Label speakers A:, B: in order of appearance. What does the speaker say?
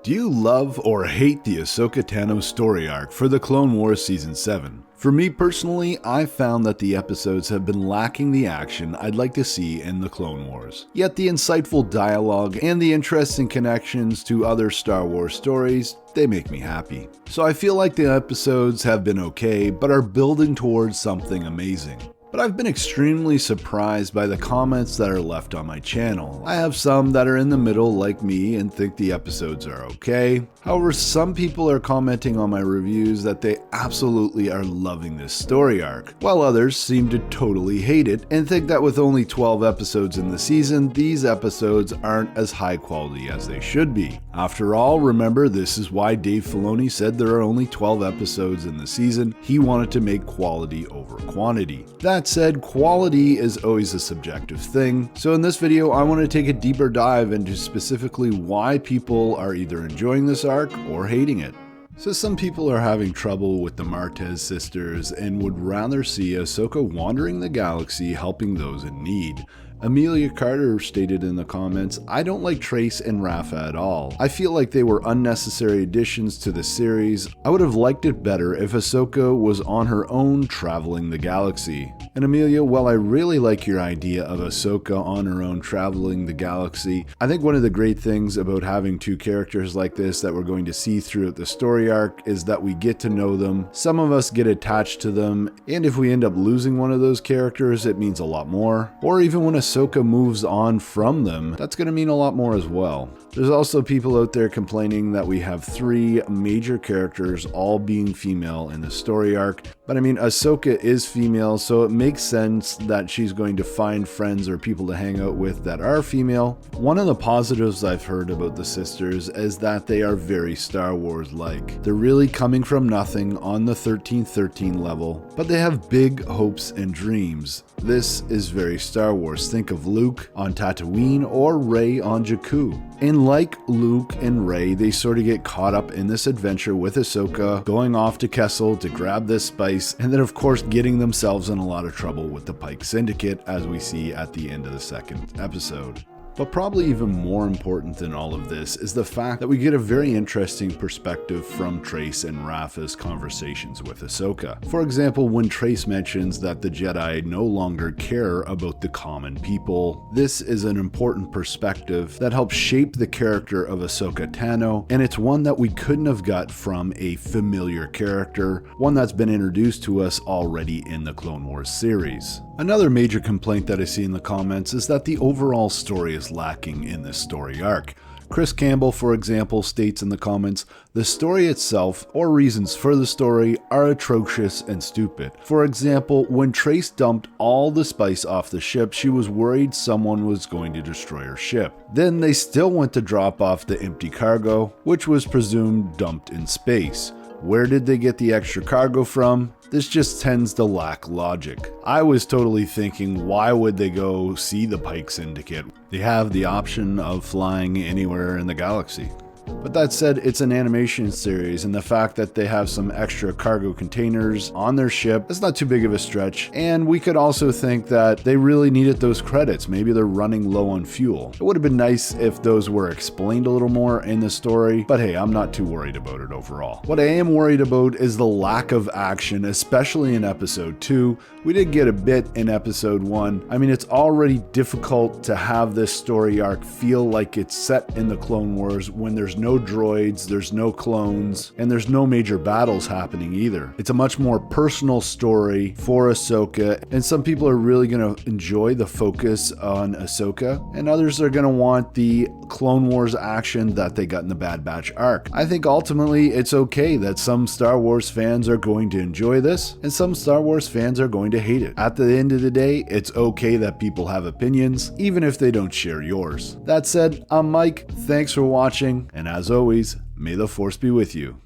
A: Do you love or hate the Ahsoka Tano story arc for the Clone Wars Season 7? For me personally, I've found that the episodes have been lacking the action I'd like to see in the Clone Wars. Yet the insightful dialogue and the interesting connections to other Star Wars stories, they make me happy. So I feel like the episodes have been okay, but are building towards something amazing. But I've been extremely surprised by the comments that are left on my channel. I have some that are in the middle like me and think the episodes are okay. However, some people are commenting on my reviews that they absolutely are loving this story arc, while others seem to totally hate it and think that with only 12 episodes in the season, these episodes aren't as high quality as they should be. After all, remember, this is why Dave Filoni said there are only 12 episodes in the season. He wanted to make quality over quantity. That said, quality is always a subjective thing, so in this video I want to take a deeper dive into specifically why people are either enjoying this arc or hating it. So some people are having trouble with the Martez sisters and would rather see Ahsoka wandering the galaxy helping those in need. Amelia Carter stated in the comments, "I don't like Trace and Rafa at all. I feel like they were unnecessary additions to the series. I would have liked it better if Ahsoka was on her own traveling the galaxy." And Amelia, while I really like your idea of Ahsoka on her own traveling the galaxy, I think one of the great things about having two characters like this that we're going to see throughout the story arc is that we get to know them, some of us get attached to them, and if we end up losing one of those characters, it means a lot more. Or even when Ahsoka moves on from them, that's going to mean a lot more as well. There's also people out there complaining that we have three major characters all being female in the story arc, but I mean, Ahsoka is female, so it makes sense that she's going to find friends or people to hang out with that are female. One of the positives I've heard about the sisters is that they are very Star Wars-like. They're really coming from nothing on the 1313 level, but they have big hopes and dreams. This is very Star Wars. Think of Luke on Tatooine or Rey on Jakku. And like Luke and Rey, they sort of get caught up in this adventure with Ahsoka, going off to Kessel to grab this spice, and then of course getting themselves in a lot of trouble with the Pike Syndicate, as we see at the end of the second episode. But probably even more important than all of this is the fact that we get a very interesting perspective from Trace and Rafa's conversations with Ahsoka. For example, when Trace mentions that the Jedi no longer care about the common people, this is an important perspective that helps shape the character of Ahsoka Tano, and it's one that we couldn't have got from a familiar character, one that's been introduced to us already in the Clone Wars series. Another major complaint that I see in the comments is that the overall story is lacking in this story arc. Chris Campbell, for example, states in the comments, "The story itself, or reasons for the story, are atrocious and stupid. For example, when Trace dumped all the spice off the ship, she was worried someone was going to destroy her ship. Then they still went to drop off the empty cargo, which was presumed dumped in space. Where did they get the extra cargo from? This just tends to lack logic. I was totally thinking, why would they go see the Pike Syndicate? They have the option of flying anywhere in the galaxy." But that said, it's an animation series, and the fact that they have some extra cargo containers on their ship is not too big of a stretch, and we could also think that they really needed those credits. Maybe they're running low on fuel. It would have been nice if those were explained a little more in the story, but hey, I'm not too worried about it overall. What I am worried about is the lack of action, especially in episode 2. We did get a bit in episode 1. I mean, it's already difficult to have this story arc feel like it's set in the Clone Wars when there's no droids, there's no clones, and there's no major battles happening either. It's a much more personal story for Ahsoka, and some people are really going to enjoy the focus on Ahsoka, and others are going to want the Clone Wars action that they got in the Bad Batch arc. I think ultimately it's okay that some Star Wars fans are going to enjoy this, and some Star Wars fans are going to hate it. At the end of the day, it's okay that people have opinions, even if they don't share yours. That said, I'm Mike, thanks for watching, and as always, may the Force be with you.